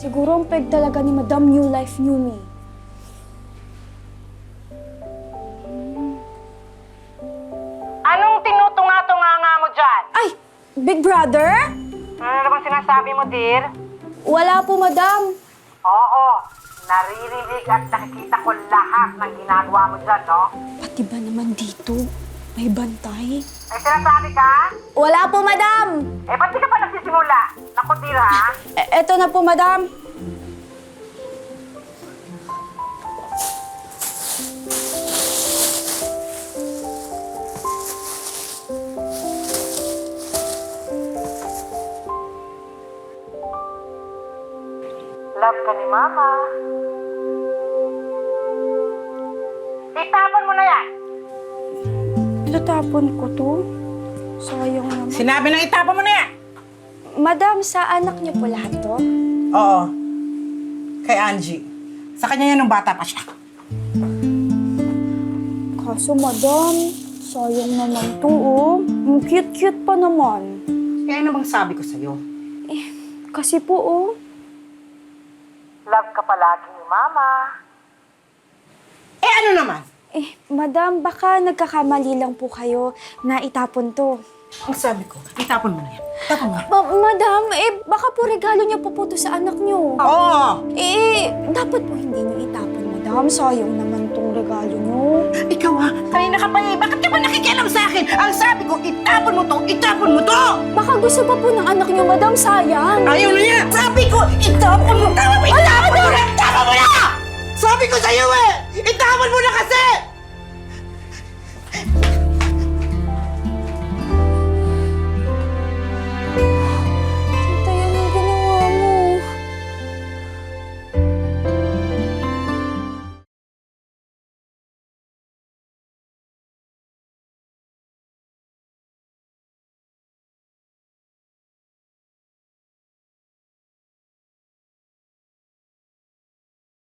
Siguro ang peg talaga ni Madam New Life New Me. Anong tinutunga-tunga nga mo dyan? Ay! Big Brother? Ano naman sinasabi mo, dear? Wala po, Madam. Oo, naririnig at nakikita ko lahat ng ginagawa mo dyan, no? Pati ba naman dito? May bantay? May sinasabi ka? Wala po, Madam! Ba't di ka pa nagsisimula? Naku, dear, ha? Eto na po, Madam. Love ka ni Mama. Itapon mo na yan! Tatapon ko to. Sayang naman. Sinabi na itapon mo na yan! Madam, sa anak niyo po lahat to? Oo. Kay Angie. Sa kanya yan nung bata pa siya. Kaso, Madam, sayang naman to, oh. Ang cute-cute pa naman. Kaya ano bang sabi ko sa'yo? Kasi po, oh. Love ka palagi ni Mama. Eh ano naman? Madam, baka nagkakamali lang po kayo na itapon to. Ang sabi ko, itapon mo na yan. Itapon mo. Madam, baka po regalo niyo po to sa anak niyo. Oo! Dapat po hindi niyo itapon, Madam. Sayang naman tong regalo niyo. Ikaw ha, kanina ka pa bakit ka ba nakikialam sa akin? Ang sabi ko, itapon mo to! Itapon mo to! Baka gusto pa po ng anak niyo, Madam. Sayang. Ayaw na yan! Sabi ko, itapon mo! Tama ba? Itapon mo na! Itapon mo na! Sabi ko sa'yo eh! Itapon mo na kasi!